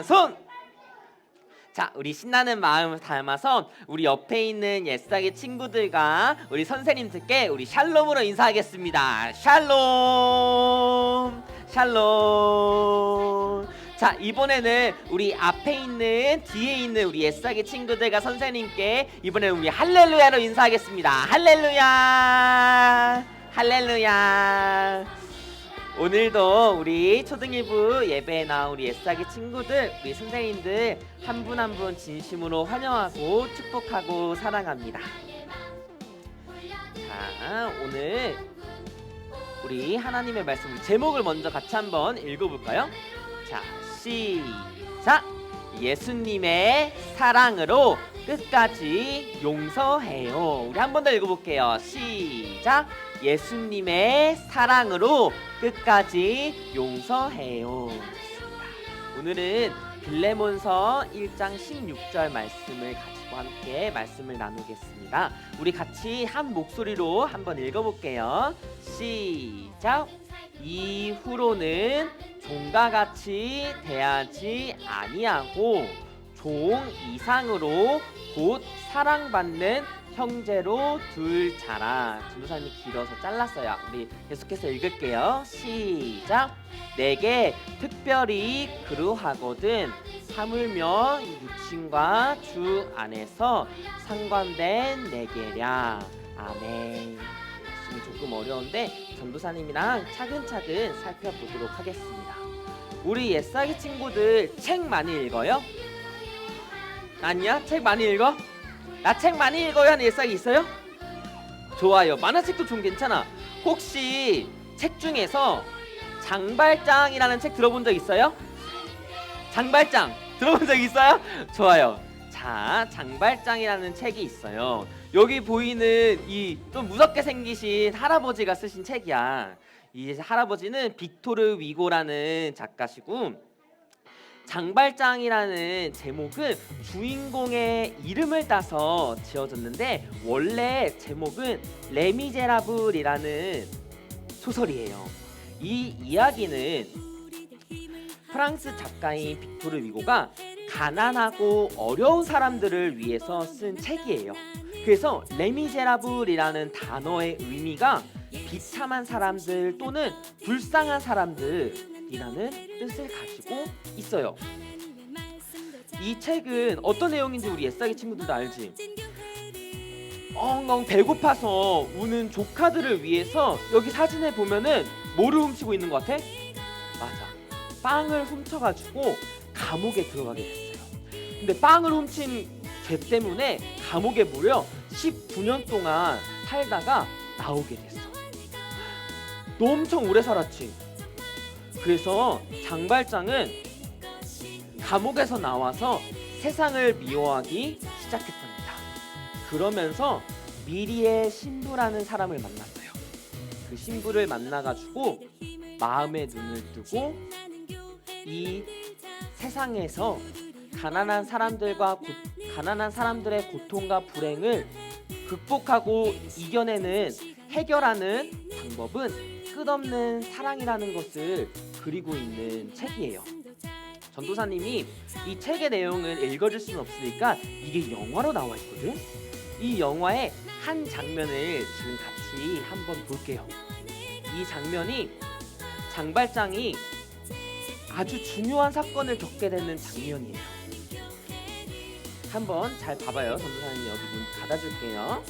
손! 자, 우리 신나는 마음을 담아서 우리 옆에 있는 옛사기 친구들과 우리 선생님들께 우리 샬롬으로 인사하겠습니다. 샬롬! 샬롬! 자, 이번에는 우리 앞에 있는 뒤에 있는 우리 옛사기 친구들과 선생님께 이번에는 우리 할렐루야로 인사하겠습니다. 할렐루야! 할렐루야! 오늘도 우리 초등일부 예배에 나온 우리 옛사기 친구들, 우리 선생님들 한 분 한 분 진심으로 환영하고 축복하고 사랑합니다. 자, 오늘 우리 하나님의 말씀, 우리 제목을 먼저 같이 한번 읽어볼까요? 자, 시작! 예수님의 사랑으로 끝까지 용서해요. 우리 한 번 더 읽어볼게요. 시작! 예수님의 사랑으로 끝까지 용서해요. 오늘은 빌레몬서 1장 16절 말씀을 가지고 함께 말씀을 나누겠습니다. 우리 같이 한 목소리로 한번 읽어볼게요. 시작! 이후로는 종과 같이 대하지 아니하고 종 이상으로 곧 사랑받는 형제로 둘 자라. 전도사님이 길어서 잘랐어요. 우리 계속해서 읽을게요. 시작! 내게 특별히 그루하거든 하물며 육신과 주 안에서 상관된 내게랴. 아멘. 말씀이 조금 어려운데 전도사님이랑 차근차근 살펴보도록 하겠습니다. 우리 옛사기 친구들 책 많이 읽어요? 아니야? 책 많이 읽어? 나 책 많이 읽어요 하는 옛사기 있어요? 좋아요. 만화책도 좀 괜찮아. 혹시 책 중에서 장발장이라는 책 들어본 적 있어요? 장발장 들어본 적 있어요? 좋아요. 자, 장발장이라는 책이 있어요. 여기 보이는 이 좀 무섭게 생기신 할아버지가 쓰신 책이야. 이 할아버지는 빅토르 위고라는 작가시고, 장발장이라는 제목은 주인공의 이름을 따서 지어졌는데 원래 제목은 레미제라블이라는 소설이에요. 이 이야기는 프랑스 작가인 빅토르 위고가 가난하고 어려운 사람들을 위해서 쓴 책이에요. 그래서 레미제라블이라는 단어의 의미가 비참한 사람들 또는 불쌍한 사람들이라는 뜻을 가지고 있어요. 이 책은 어떤 내용인지 우리 옛사기 친구들도 알지? 엉엉 배고파서 우는 조카들을 위해서 여기 사진에 보면은 뭐를 훔치고 있는 것 같아? 맞아, 빵을 훔쳐가지고 감옥에 들어가게 됐어요. 근데 빵을 훔친 죄 때문에 감옥에 무려 19년 동안 살다가 나오게 됐어. 너 엄청 오래 살았지? 그래서 장발장은 감옥에서 나와서 세상을 미워하기 시작했답니다. 그러면서 미리의 신부라는 사람을 만났어요. 그 신부를 만나가지고 마음의 눈을 뜨고 이 세상에서 가난한 사람들의 고통과 불행을 극복하고 이겨내는 해결하는 방법은 끝없는 사랑이라는 것을 그리고 있는 책이에요. 전도사님이 이 책의 내용을 읽어줄 수는 없으니까 이게 영화로 나와 있거든. 이 영화의 한 장면을 지금 같이 한번 볼게요. 이 장면이 장발장이 아주 중요한 사건을 겪게 되는 장면이에요. 한번 잘 봐봐요. 전도사님이 여기 문 닫아줄게요.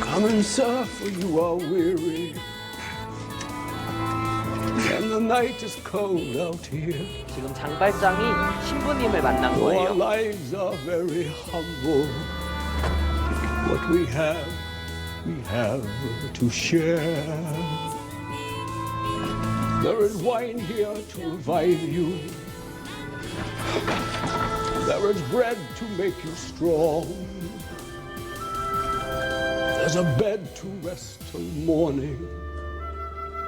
Come and suffer, you are weary, and the night is cold out here. 지금 장발장이 신부님을 만난 Our 거예요. lives are very humble. What we have to share. There is wine here to revive you. There is bread to make you strong. There's a bed to rest till morning.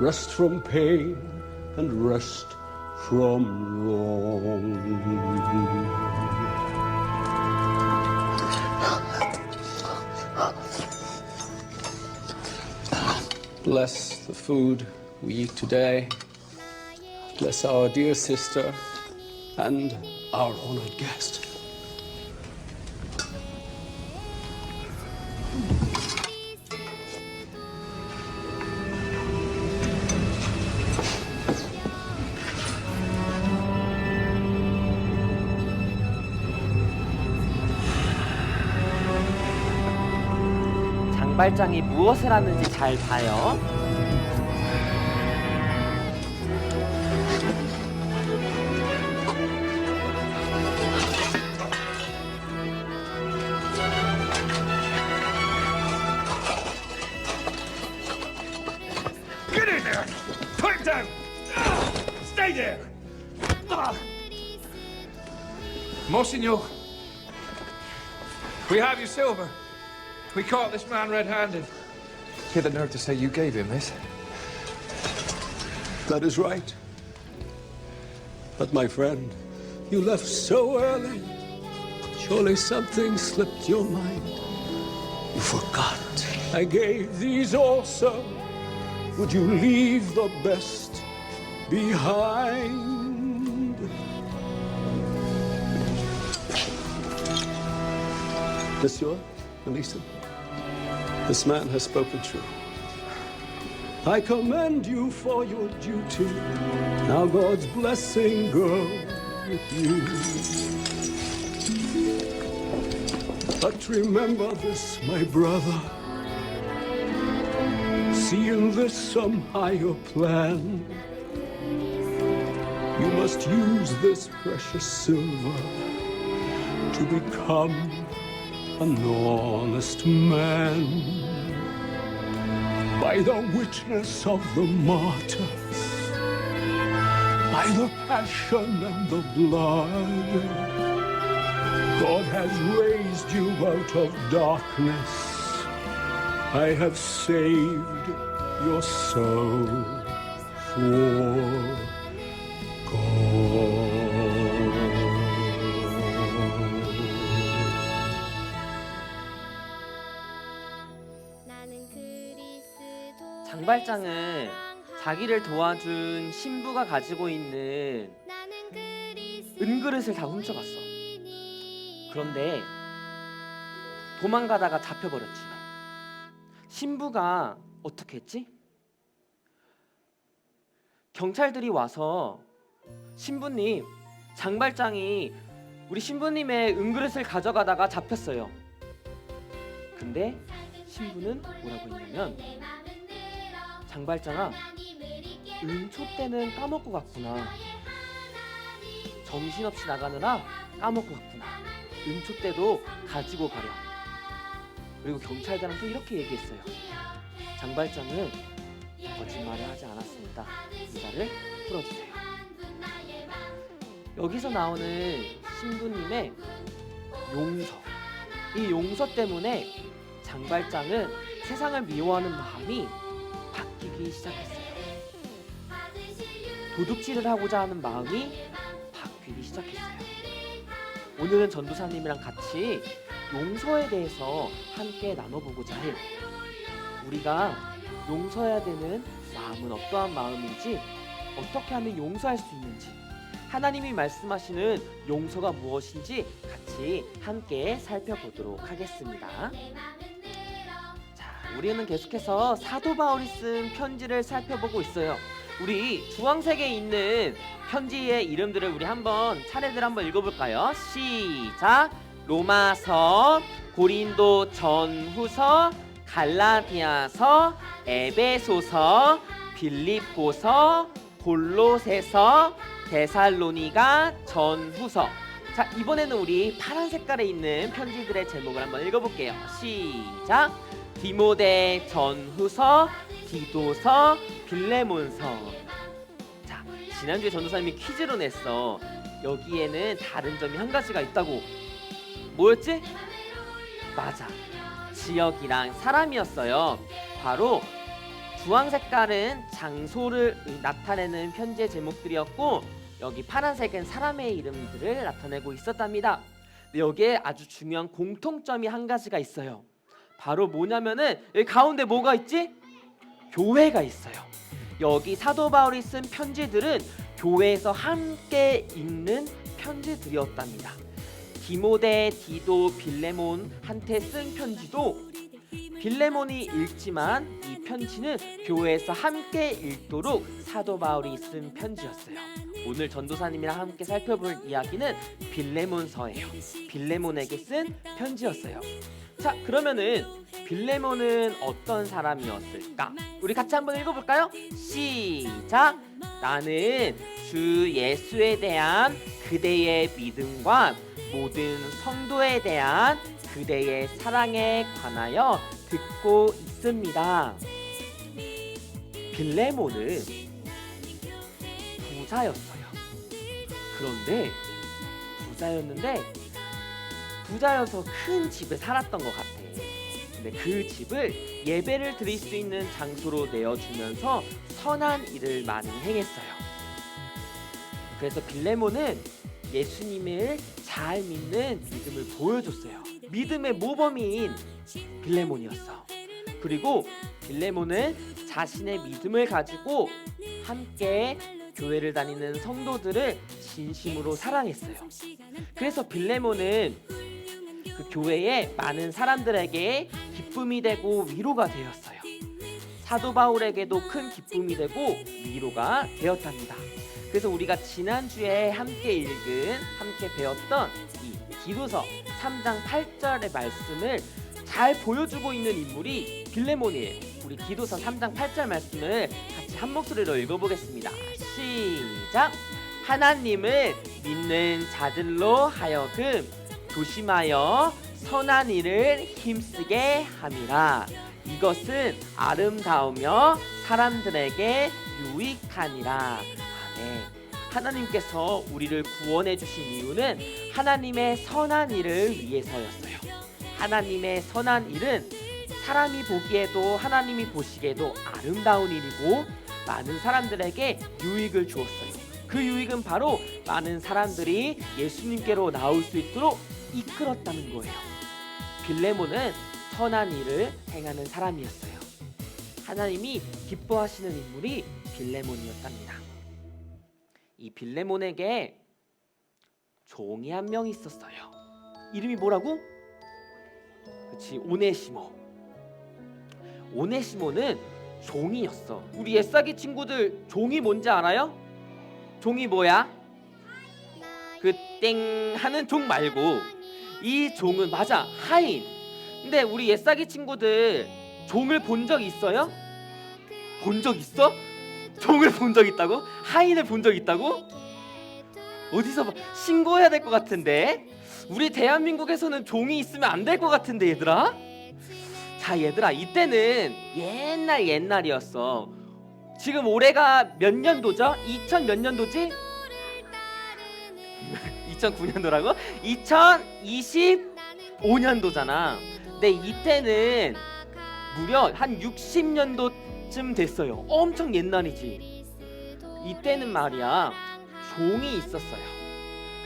Rest from pain and rest from wrong. Bless the food we eat today. Bless our dear sister and our honored guest. 장발장이 무엇을 하는지 잘 봐요. Get in there! Put it down! Stay there! Monsignor, we have your silver. We caught this man red-handed. You had the nerve to say you gave him this? That is right. But my friend, you left so early. Surely something slipped your mind. You forgot. I gave these also. Would you leave the best behind? Monsieur, listen. This man has spoken true. I commend you for your duty. Now God's blessing go with you. But remember this, my brother. See in this some higher plan. You must use this precious silver to become an honest man. By the witness of the martyrs, by the passion and the blood, God has raised you out of darkness. I have saved your soul for God. 장발장은 자기를 도와준 신부가 가지고 있는 은그릇을 다 훔쳐갔어. 그런데 도망가다가 잡혀버렸지. 신부가 어떻게 했지? 경찰들이 와서 신부님, 장발장이 우리 신부님의 은그릇을 가져가다가 잡혔어요. 근데 신부는 뭐라고 했냐면, 장발장아, 은초 때는 까먹고 갔구나. 정신없이 나가느라 까먹고 갔구나. 은초 때도 가지고 가렴. 그리고 경찰들한테 이렇게 얘기했어요. 장발장은 거짓말을 하지 않았습니다. 의자를 풀어주세요. 여기서 나오는 신부님의 용서, 이 용서 때문에 장발장은 세상을 미워하는 마음이 바뀌기 시작했어요. 도둑질을 하고자 하는 마음이 바뀌기 시작했어요. 오늘은 전도사님이랑 같이 용서에 대해서 함께 나눠보고자 해요. 우리가 용서해야 되는 마음은 어떠한 마음인지, 어떻게 하면 용서할 수 있는지, 하나님이 말씀하시는 용서가 무엇인지 같이 함께 살펴보도록 하겠습니다. 자, 우리는 계속해서 사도 바울이 쓴 편지를 살펴보고 있어요. 우리 주황색에 있는 편지의 이름들을 우리 한번 차례대로 한번 읽어볼까요? 시작! 로마서, 고린도 전후서, 갈라디아서, 에베소서, 빌립보서, 골로새서, 데살로니가 전후서. 자, 이번에는 우리 파란 색깔에 있는 편지들의 제목을 한번 읽어볼게요. 시작! 디모데 전후서, 디도서, 빌레몬서. 자, 지난주에 전도사님이 퀴즈로 냈어. 여기에는 다른 점이 한 가지가 있다고. 뭐였지? 맞아, 지역이랑 사람이었어요. 바로 주황 색깔은 장소를 나타내는 편지의 제목들이었고, 여기 파란색은 사람의 이름들을 나타내고 있었답니다. 근데 여기에 아주 중요한 공통점이 한 가지가 있어요. 바로 뭐냐면은 여기 가운데 뭐가 있지? 교회가 있어요. 여기 사도 바울이 쓴 편지들은 교회에서 함께 읽는 편지들이었답니다. 디모데, 디도, 빌레몬한테 쓴 편지도 빌레몬이 읽지만 이 편지는 교회에서 함께 읽도록 사도 바울이 쓴 편지였어요. 오늘 전도사님이랑 함께 살펴볼 이야기는 빌레몬서예요. 빌레몬에게 쓴 편지였어요. 자, 그러면은 빌레몬은 어떤 사람이었을까? 우리 같이 한번 읽어볼까요? 시작! 나는 주 예수에 대한 그대의 믿음과 모든 성도에 대한 그대의 사랑에 관하여 듣고 있습니다. 빌레몬은 부자였어요. 그런데 부자여서 큰 집에 살았던 것 같아. 근데 그 집을 예배를 드릴 수 있는 장소로 내어주면서 선한 일을 많이 행했어요. 그래서 빌레몬은 예수님을 잘 믿는 믿음을 보여줬어요. 믿음의 모범인 빌레몬이었어. 그리고 빌레몬은 자신의 믿음을 가지고 함께 교회를 다니는 성도들을 진심으로 사랑했어요. 그래서 빌레몬은 그 교회에 많은 사람들에게 기쁨이 되고 위로가 되었어요. 사도 바울에게도 큰 기쁨이 되고 위로가 되었답니다. 그래서 우리가 지난주에 함께 배웠던 이 디도서 3장 8절의 말씀을 잘 보여주고 있는 인물이 빌레몬이에요. 우리 디도서 3장 8절 말씀을 같이 한 목소리로 읽어보겠습니다. 시작! 하나님을 믿는 자들로 하여금 조심하여 선한 일을 힘쓰게 함이라. 이것은 아름다우며 사람들에게 유익하니라. 아멘. 하나님께서 우리를 구원해 주신 이유는 하나님의 선한 일을 위해서였어요. 하나님의 선한 일은 사람이 보기에도 하나님이 보시기에도 아름다운 일이고 많은 사람들에게 유익을 주었어요. 그 유익은 바로 많은 사람들이 예수님께로 나올 수 있도록 이끌었다는 거예요. 빌레몬은 선한 일을 행하는 사람이었어요. 하나님이 기뻐하시는 인물이 빌레몬이었답니다. 이 빌레몬에게 종이 한 명 있었어요. 이름이 뭐라고? 그치, 오네시모. 오네시모는 종이었어. 우리 옛사기 친구들 종이 뭔지 알아요? 종이 뭐야? 그 땡 하는 종 말고 이 종은 맞아, 하인. 근데 우리 옛사기 친구들 종을 본 적 있어요? 본 적 있어? 종을 본 적 있다고? 하인을 본 적 있다고? 어디서 신고해야 될 것 같은데? 우리 대한민국에서는 종이 있으면 안 될 것 같은데, 얘들아? 자, 얘들아, 이때는 옛날이었어. 지금 올해가 몇 년도죠? 2000 몇 년도지? 2009년도라고? 2025년도잖아. 근데 이때는 무려 한 60년도쯤 됐어요. 엄청 옛날이지. 이때는 말이야, 종이 있었어요.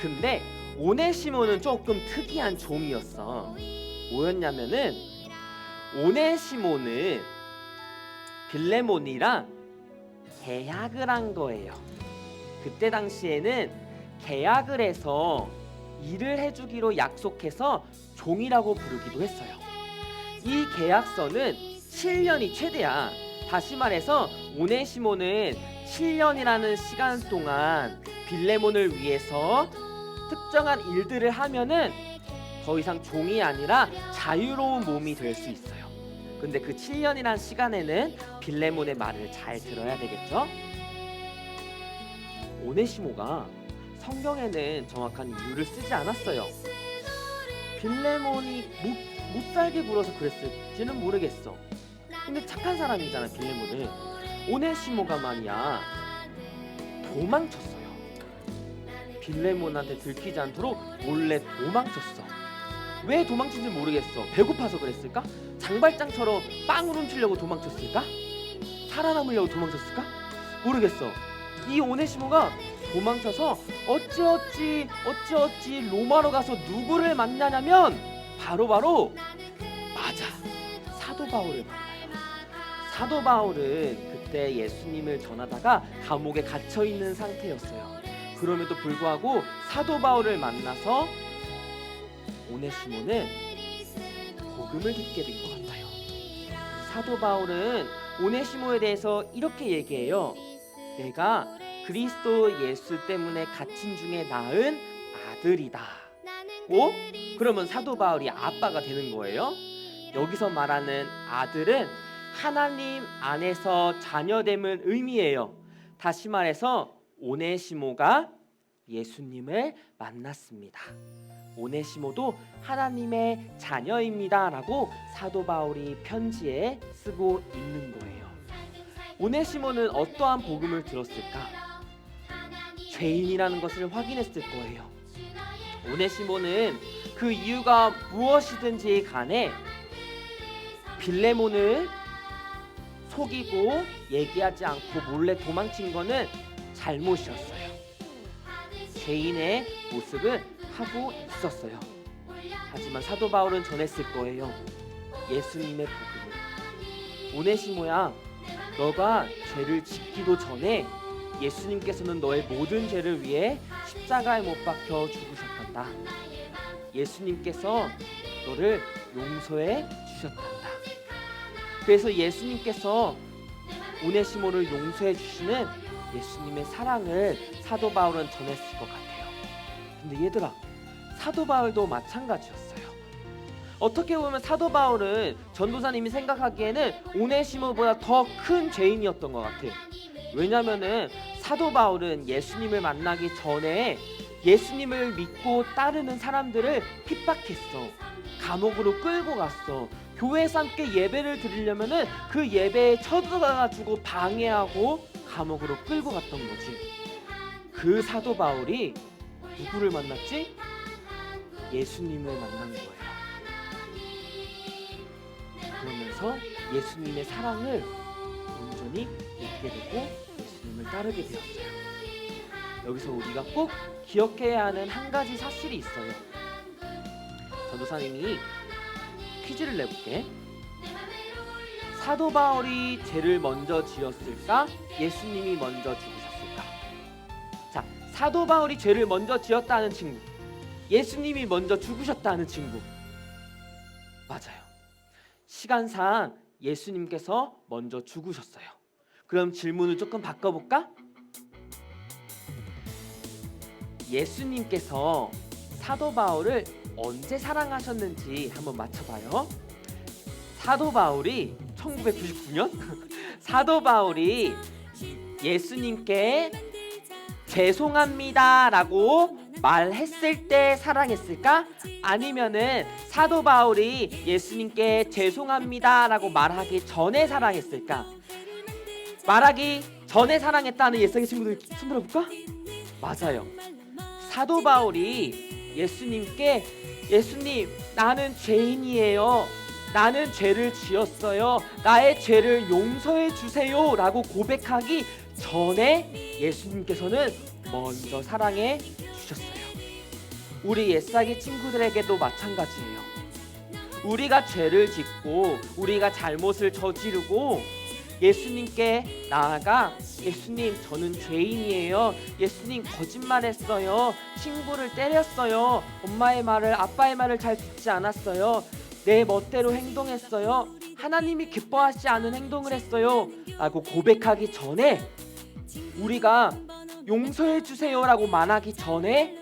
근데 오네시모는 조금 특이한 종이었어. 뭐였냐면은 오네시모는 빌레몬이랑 계약을 한 거예요. 그때 당시에는 계약을 해서 일을 해주기로 약속해서 종이라고 부르기도 했어요. 이 계약서는 7년이 최대야. 다시 말해서 오네시모는 7년이라는 시간 동안 빌레몬을 위해서 특정한 일들을 하면은 더 이상 종이 아니라 자유로운 몸이 될 수 있어요. 근데 그 7년이란 시간에는 빌레몬의 말을 잘 들어야 되겠죠? 오네시모가 성경에는 정확한 이유를 쓰지 않았어요. 빌레몬이 못 살게 굴어서 그랬을지는 모르겠어. 근데 착한 사람이잖아, 빌레몬은. 오네시모가 말이야, 도망쳤어요. 빌레몬한테 들키지 않도록 몰래 도망쳤어. 왜 도망친지 모르겠어. 배고파서 그랬을까? 장발장처럼 빵을 훔치려고 도망쳤을까? 살아남으려고 도망쳤을까? 모르겠어. 이 오네시모가 도망쳐서 어찌어찌 로마로 가서 누구를 만나냐면 바로 맞아, 사도 바울을 만나요. 사도 바울은 그때 예수님을 전하다가 감옥에 갇혀 있는 상태였어요. 그럼에도 불구하고 사도 바울을 만나서 오네시모는 복음을 듣게 된 것 같아요. 사도 바울은 오네시모에 대해서 이렇게 얘기해요. 내가 그리스도 예수 때문에 갇힌 중에 낳은 아들이다. 오? 그러면 사도 바울이 아빠가 되는 거예요. 여기서 말하는 아들은 하나님 안에서 자녀됨을 의미해요. 다시 말해서 오네시모가 예수님을 만났습니다. 오네시모도 하나님의 자녀입니다 라고 사도 바울이 편지에 쓰고 있는 거예요. 오네시모는 어떠한 복음을 들었을까? 죄인이라는 것을 확인했을 거예요. 오네시모는 그 이유가 무엇이든지 간에 빌레몬을 속이고 얘기하지 않고 몰래 도망친 거는 잘못이었어요. 죄인의 모습을 하고 있었어요. 하지만 사도 바울은 전했을 거예요. 예수님의 복음을. 오네시모야, 너가 죄를 짓기도 전에 예수님께서는 너의 모든 죄를 위해 십자가에 못 박혀 죽으셨단다. 예수님께서 너를 용서해 주셨단다. 그래서 예수님께서 오네시모를 용서해 주시는 예수님의 사랑을 사도 바울은 전했을 것 같아요. 근데 얘들아, 사도 바울도 마찬가지였어요. 어떻게 보면 사도 바울은 전도사님이 생각하기에는 오네시모보다 더 큰 죄인이었던 것 같아요. 왜냐면은 사도 바울은 예수님을 만나기 전에 예수님을 믿고 따르는 사람들을 핍박했어. 감옥으로 끌고 갔어. 교회에서 함께 예배를 드리려면은 그 예배에 쳐들어가가지고 방해하고 감옥으로 끌고 갔던 거지. 그 사도 바울이 누구를 만났지? 예수님을 만난 거예요. 그러면서 예수님의 사랑을 온전히 믿게 되고 예수님을 따르게 되었어요. 여기서 우리가 꼭 기억해야 하는 한 가지 사실이 있어요. 전도사님이 퀴즈를 내볼게. 사도 바울이 죄를 먼저 지었을까? 예수님이 먼저 죽으셨을까? 자, 사도 바울이 죄를 먼저 지었다는 친구, 예수님이 먼저 죽으셨다는 친구. 맞아요. 시간상 예수님께서 먼저 죽으셨어요. 그럼 질문을 조금 바꿔볼까? 예수님께서 사도 바울을 언제 사랑하셨는지 한번 맞춰봐요. 사도 바울이 1999년? 사도 바울이 예수님께 죄송합니다 라고 말했을 때 사랑했을까? 아니면은 사도 바울이 예수님께 죄송합니다 라고 말하기 전에 사랑했을까? 말하기 전에 사랑했다는 예수의 친구들 손 들어볼까? 맞아요. 사도 바울이 예수님께 예수님, 나는 죄인이에요. 나는 죄를 지었어요. 나의 죄를 용서해 주세요 라고 고백하기 전에 예수님께서는 먼저 사랑해 주셨어요. 우리 옛사기 친구들에게도 마찬가지예요. 우리가 죄를 짓고 우리가 잘못을 저지르고 예수님께 나아가 예수님, 저는 죄인이에요. 예수님, 거짓말했어요. 친구를 때렸어요. 엄마의 말을, 아빠의 말을 잘 듣지 않았어요. 내 멋대로 행동했어요. 하나님이 기뻐하시지 않은 행동을 했어요 라고 고백하기 전에, 우리가 용서해 주세요 라고 말하기 전에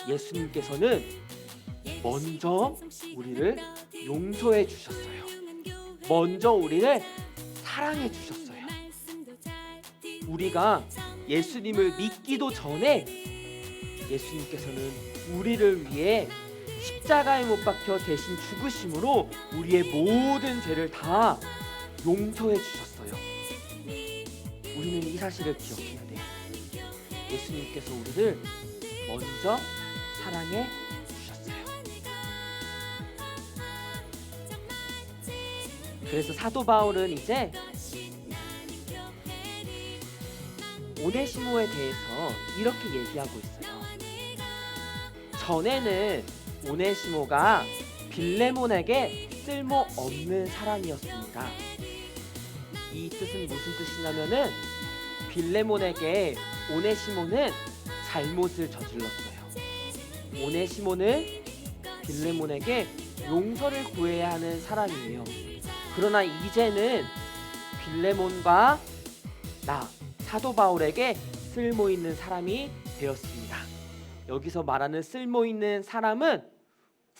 예수님께서는 먼저 우리를 용서해 주셨어요. 먼저 우리를 사랑해 주셨어요. 우리가 예수님을 믿기도 전에 예수님께서는 우리를 위해 십자가에 못 박혀 대신 죽으심으로 우리의 모든 죄를 다 용서해 주셨어요. 우리는 이 사실을 기억해야 돼. 예수님께서 우리를 먼저 사랑해 주셨어요. 그래서 사도 바울은 이제 오네시모에 대해서 이렇게 얘기하고 있어요. 전에는 오네시모가 빌레몬에게 쓸모없는 사람이었습니다. 이 뜻은 무슨 뜻이냐면은 빌레몬에게 오네시모는 잘못을 저질렀어요. 오네시모는 빌레몬에게 용서를 구해야 하는 사람이에요. 그러나 이제는 빌레몬과 나 사도 바울에게 쓸모있는 사람이 되었습니다. 여기서 말하는 쓸모있는 사람은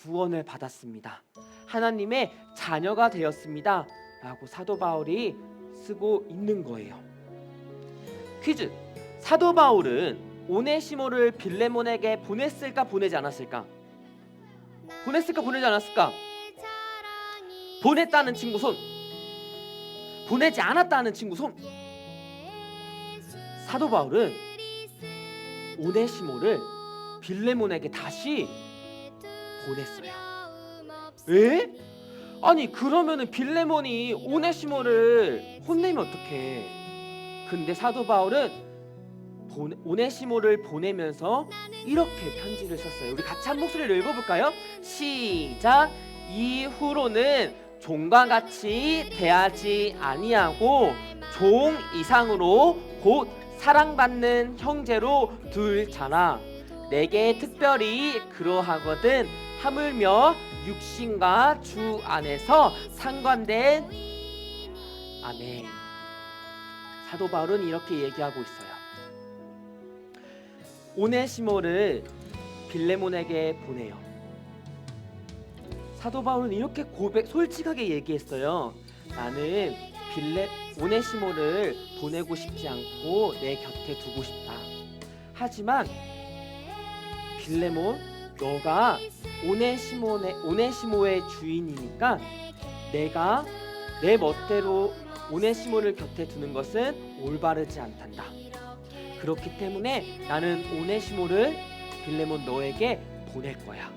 구원을 받았습니다. 하나님의 자녀가 되었습니다 라고 사도 바울이 쓰고 있는 거예요. 퀴즈! 사도 바울은 오네시모를 빌레몬에게 보냈을까 보내지 않았을까? 보냈을까 보내지 않았을까? 보냈다는 친구 손. 보내지 않았다는 친구 손. 사도 바울은 오네시모를 빌레몬에게 다시 보냈어요. 에? 아니 그러면은 빌레몬이 오네시모를 혼내면 어떡해? 근데 사도 바울은 오네시모를 보내면서 이렇게 편지를 썼어요. 우리 같이 한 목소리를 읽어볼까요? 시작. 이후로는 종과 같이 대하지 아니하고 종 이상으로 곧 사랑받는 형제로 둘 자라. 내게 특별히 그러하거든 하물며 육신과 주 안에서 상관된 아멘. 사도 바울은 이렇게 얘기하고 있어요. 오네시모를 빌레몬에게 보내요. 사도 바울은 이렇게 솔직하게 얘기했어요. 나는 오네시모를 보내고 싶지 않고 내 곁에 두고 싶다. 하지만 빌레몬, 너가 오네시모의 주인이니까 내가 내 멋대로 오네시모를 곁에 두는 것은 올바르지 않단다. 그렇기 때문에 나는 오네시모를 빌레몬 너에게 보낼 거야.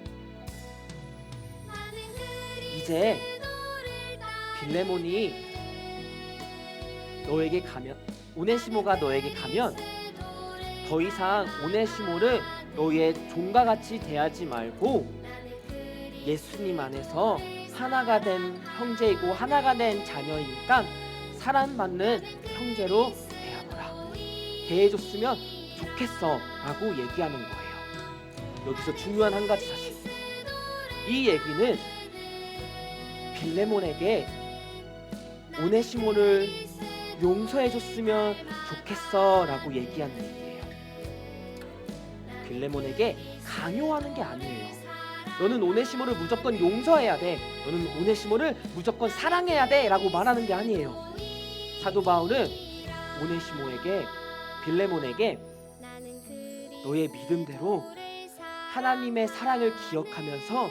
이제 빌레몬이 너에게 가면, 오네시모가 너에게 가면 더 이상 오네시모를 너의 종과 같이 대하지 말고 예수님 안에서 하나가 된 형제이고 하나가 된 자녀이니까 사랑받는 형제로 대해줬으면 좋겠어 라고 얘기하는 거예요. 여기서 중요한 한 가지 사실, 이 얘기는 빌레몬에게 오네시모를 용서해줬으면 좋겠어 라고 얘기하는 얘기예요. 빌레몬에게 강요하는 게 아니에요. 너는 오네시모를 무조건 용서해야 돼, 너는 오네시모를 무조건 사랑해야 돼 라고 말하는 게 아니에요. 사도 바울은 빌레몬에게 너의 믿음대로 하나님의 사랑을 기억하면서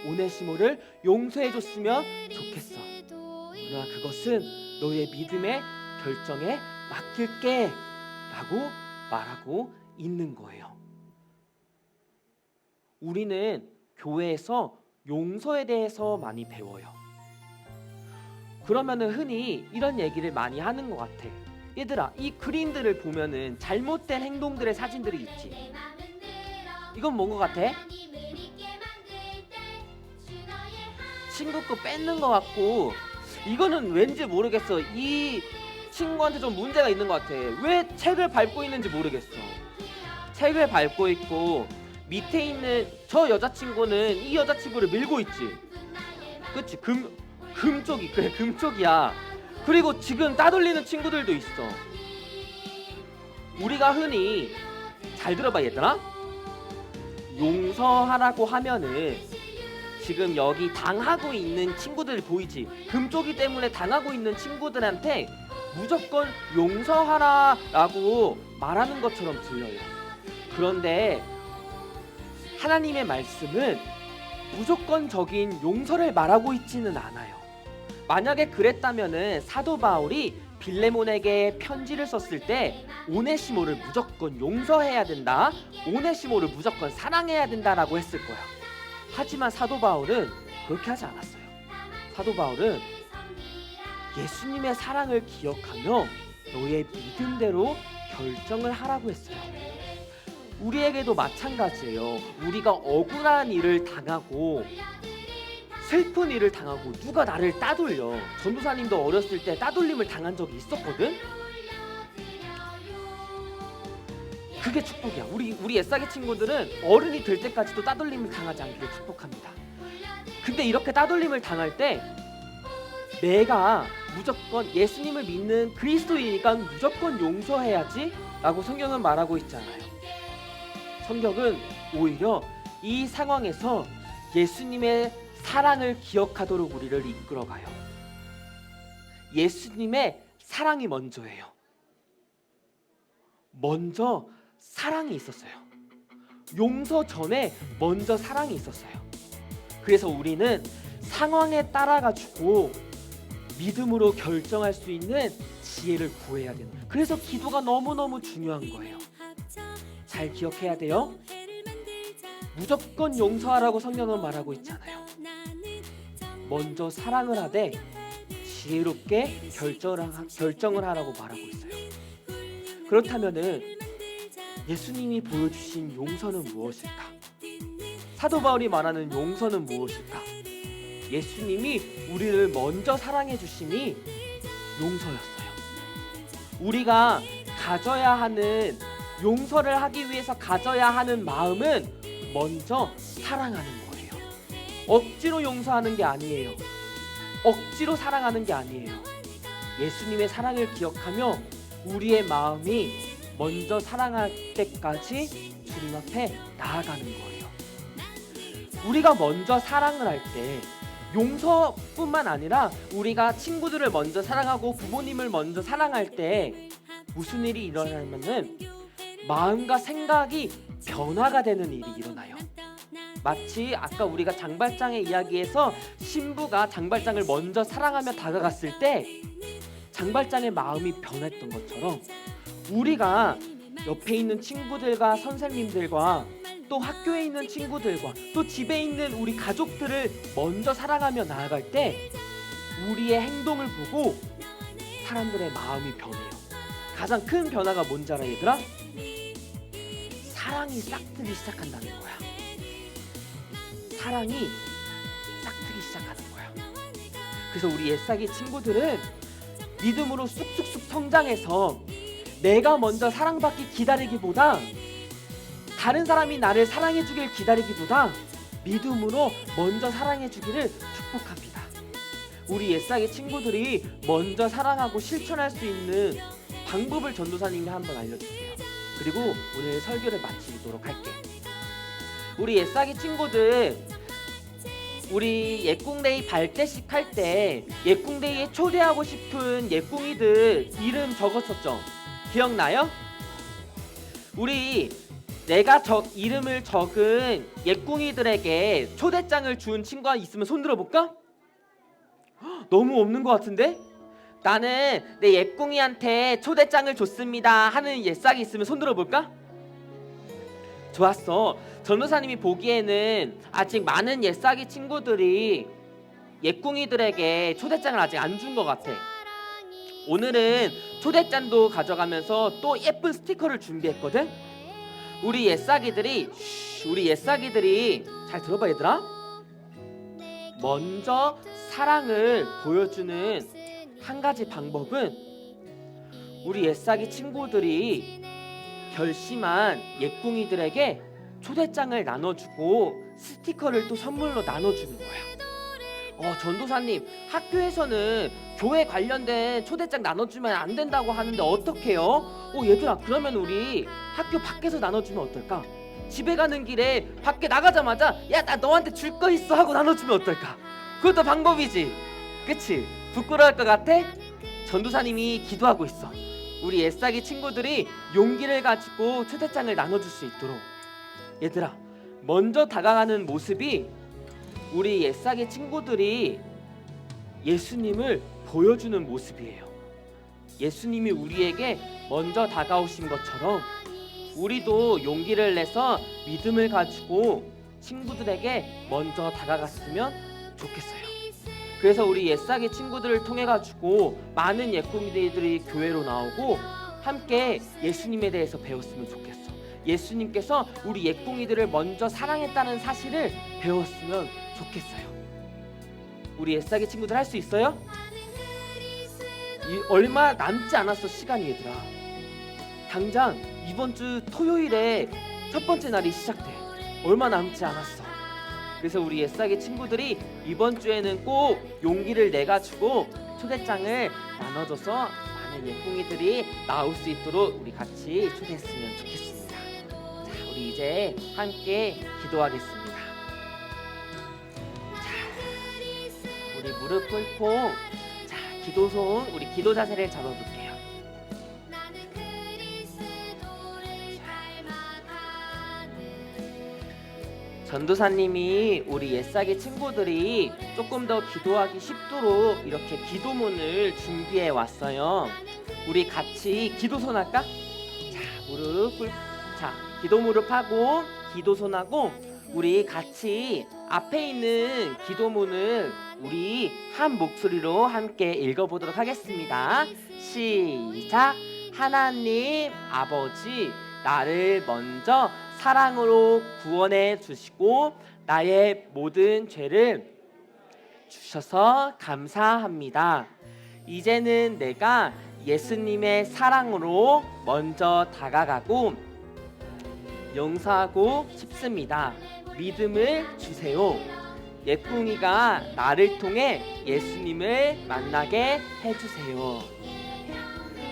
오네시모를 용서해줬으면 좋겠어. 그러나 그것은 너의 믿음의 결정에 맡길게 라고 말하고 있는 거예요. 우리는 교회에서 용서에 대해서 많이 배워요. 그러면은 흔히 이런 얘기를 많이 하는 것 같아. 얘들아, 이 그림들을 보면은 잘못된 행동들의 사진들이 있지. 이건 뭔 것 같아? 친구 거 뺏는 것 같고, 이거는 왠지 모르겠어. 이 친구한테 좀 문제가 있는 것 같아. 왜 책을 밟고 있는지 모르겠어. 책을 밟고 있고 밑에 있는 저 여자친구는 이 여자친구를 밀고 있지. 그치? 금쪽이, 그래, 금쪽이야. 그리고 지금 따돌리는 친구들도 있어. 우리가 흔히, 잘 들어봐 얘들아, 용서하라고 하면은 지금 여기 당하고 있는 친구들 보이지? 금쪽이 때문에 당하고 있는 친구들한테 무조건 용서하라 라고 말하는 것처럼 들려요. 그런데 하나님의 말씀은 무조건적인 용서를 말하고 있지는 않아요. 만약에 그랬다면은 사도 바울이 빌레몬에게 편지를 썼을 때 오네시모를 무조건 용서해야 된다, 오네시모를 무조건 사랑해야 된다라고 했을 거야. 하지만 사도 바울은 그렇게 하지 않았어요. 사도 바울은 예수님의 사랑을 기억하며 너의 믿음대로 결정을 하라고 했어요. 우리에게도 마찬가지예요. 우리가 억울한 일을 당하고 슬픈 일을 당하고 누가 나를 따돌려. 전도사님도 어렸을 때 따돌림을 당한 적이 있었거든. 그게 축복이야. 우리 애싸기 친구들은 어른이 될 때까지도 따돌림을 당하지 않기를 축복합니다. 근데 이렇게 따돌림을 당할 때 내가 무조건 예수님을 믿는 그리스도이니까 무조건 용서해야지 라고 성경은 말하고 있잖아요. 성경은 오히려 이 상황에서 예수님의 사랑을 기억하도록 우리를 이끌어가요. 예수님의 사랑이 먼저예요. 먼저 사랑이 있었어요. 용서 전에 먼저 사랑이 있었어요. 그래서 우리는 상황에 따라가지고 믿음으로 결정할 수 있는 지혜를 구해야 돼요. 그래서 기도가 너무너무 중요한 거예요. 잘 기억해야 돼요. 무조건 용서하라고 성경은 말하고 있잖아요. 먼저 사랑을 하되 지혜롭게 결정을 하라고 말하고 있어요. 그렇다면은 예수님이 보여주신 용서는 무엇일까? 사도 바울이 말하는 용서는 무엇일까? 예수님이 우리를 먼저 사랑해 주심이 용서였어요. 우리가 가져야 하는, 용서를 하기 위해서 가져야 하는 마음은 먼저 사랑하는 거예요. 억지로 용서하는 게 아니에요. 억지로 사랑하는 게 아니에요. 예수님의 사랑을 기억하며 우리의 마음이 먼저 사랑할 때까지 주님 앞에 나아가는 거예요. 우리가 먼저 사랑을 할 때 용서뿐만 아니라 우리가 친구들을 먼저 사랑하고 부모님을 먼저 사랑할 때 무슨 일이 일어나냐면은 마음과 생각이 변화가 되는 일이 일어나요. 마치 아까 우리가 장발장의 이야기에서 신부가 장발장을 먼저 사랑하며 다가갔을 때 장발장의 마음이 변했던 것처럼 우리가 옆에 있는 친구들과 선생님들과 또 학교에 있는 친구들과 또 집에 있는 우리 가족들을 먼저 사랑하며 나아갈 때 우리의 행동을 보고 사람들의 마음이 변해요. 가장 큰 변화가 뭔지 알아, 얘들아? 사랑이 싹트기 시작한다는 거야. 사랑이 싹트기 시작하는 거야. 그래서 우리 옛사기 친구들은 믿음으로 쑥쑥쑥 성장해서 내가 먼저 사랑받기 기다리기보다 다른 사람이 나를 사랑해주길 기다리기보다 믿음으로 먼저 사랑해주기를 축복합니다. 우리 옛사기 친구들이 먼저 사랑하고 실천할 수 있는 방법을 전도사님이 한번 알려주세요. 그리고 오늘 설교를 마치도록 할게. 우리 옛사기 친구들, 우리 예꿍데이 발대식 할 때 예꿍데이에 초대하고 싶은 예꿍이들 이름 적었었죠? 기억나요? 우리 내가 이름을 적은 예꿍이들에게 초대장을 준 친구가 있으면 손 들어볼까? 너무 없는 것 같은데? 나는 내 예꿍이한테 초대장을 줬습니다 하는 옛사기 있으면 손 들어볼까? 좋았어. 전도사님이 보기에는 아직 많은 옛사기 친구들이 예꿍이들에게 초대장을 아직 안 준 것 같아. 오늘은 초대장도 가져가면서 또 예쁜 스티커를 준비했거든? 우리 옛사기들이 잘 들어봐 얘들아. 먼저 사랑을 보여주는 한 가지 방법은 우리 옛사기 친구들이 결심한 예꿍이들에게 초대장을 나눠주고 스티커를 또 선물로 나눠주는 거야. 전도사님, 학교에서는 교회 관련된 초대장 나눠주면 안 된다고 하는데 어떡해요? 얘들아, 그러면 우리 학교 밖에서 나눠주면 어떨까? 집에 가는 길에 밖에 나가자마자 야, 나 너한테 줄 거 있어 하고 나눠주면 어떨까? 그것도 방법이지. 그치? 부끄러울 것 같아? 전도사님이 기도하고 있어. 우리 옛사기 친구들이 용기를 가지고 초대장을 나눠줄 수 있도록. 얘들아, 먼저 다가가는 모습이 우리 옛사기 친구들이 예수님을 보여주는 모습이에요. 예수님이 우리에게 먼저 다가오신 것처럼 우리도 용기를 내서 믿음을 가지고 친구들에게 먼저 다가갔으면 좋겠어요. 그래서 우리 옛사기 친구들을 통해 가지고 많은 예꿈이들이 교회로 나오고 함께 예수님에 대해서 배웠으면 좋겠어. 예수님께서 우리 예꿍이들을 먼저 사랑했다는 사실을 배웠으면 좋겠어요. 우리 애싸게 친구들 할 수 있어요? 얼마 남지 않았어 시간이 얘들아. 당장 이번 주 토요일에 첫 번째 날이 시작돼. 얼마 남지 않았어. 그래서 우리 애싸게 친구들이 이번 주에는 꼭 용기를 내가지고 초대장을 나눠줘서 많은 예쁜이들이 나올 수 있도록 우리 같이 초대했으면 좋겠습니다. 자, 우리 이제 함께 기도하겠습니다. 자, 우리 무릎 꿇고 자, 기도손 우리 기도 자세를 잡아볼게요. 전도사님이 우리 애싸게 친구들이 조금 더 기도하기 쉽도록 이렇게 기도문을 준비해 왔어요. 우리 같이 기도손 할까? 자, 기도 무릎하고 기도손하고 우리 같이 앞에 있는 기도문을 우리 한 목소리로 함께 읽어보도록 하겠습니다. 시작. 하나님 아버지, 나를 먼저 사랑으로 구원해 주시고 나의 모든 죄를 주셔서 감사합니다. 이제는 내가 예수님의 사랑으로 먼저 다가가고 용서하고 싶습니다. 믿음을 주세요. 예쁜이가 나를 통해 예수님을 만나게 해주세요.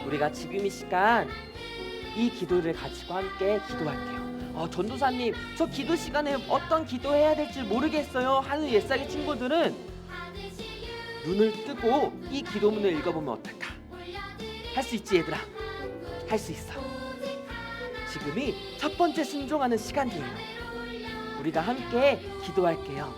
우리가 지금 이 시간 이 기도를 가지고 함께 기도할게요. 전도사님, 저 기도 시간에 어떤 기도해야 될지 모르겠어요 하는 옛사기 친구들은 눈을 뜨고 이 기도문을 읽어보면 어떨까? 할 수 있지 얘들아? 할 수 있어. 지금이 첫 번째 순종하는 시간이에요. 우리가 함께 기도할게요.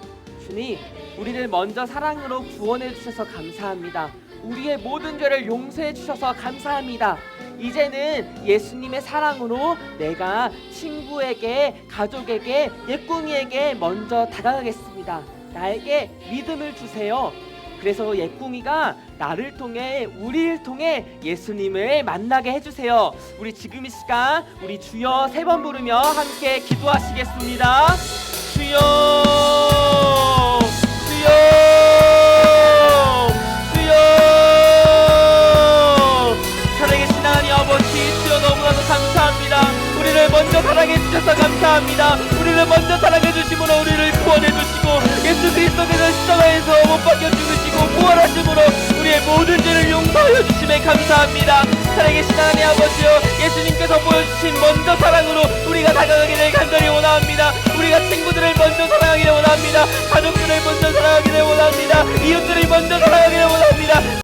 주님, 우리를 먼저 사랑으로 구원해 주셔서 감사합니다. 우리의 모든 죄를 용서해 주셔서 감사합니다. 이제는 예수님의 사랑으로 내가 친구에게, 가족에게, 예꿍이에게 먼저 다가가겠습니다. 나에게 믿음을 주세요. 그래서 예꿍이가 나를 통해, 우리를 통해 예수님을 만나게 해주세요. 우리 지금 이 시간 우리 주여 3번 부르며 함께 기도하시겠습니다. 주여, 주여, 주여. 사랑하신 하나님 아버지, 주여 너무나도 감사합니다. 우리를 먼저 사랑해 주셔서 감사합니다. 우리를 먼저 사랑해 주심으로 우리를 구원해 주시고 예수 그리스도께서 십자가에서 못 박혀 죽으시고 부활하심으로 우리의 모든 죄를 용서하여 주심에 감사합니다. 사랑하신 하나님 아버지여, 예수님께서 보여주신 먼저 사랑으로 우리가 다가가기를 간절히 원합니다. 우리가 친구들을 먼저 사랑하기를 원합니다. 가족들을 먼저 사랑하기를 원합니다. 이웃들을 먼저 사랑하기를 원합니다.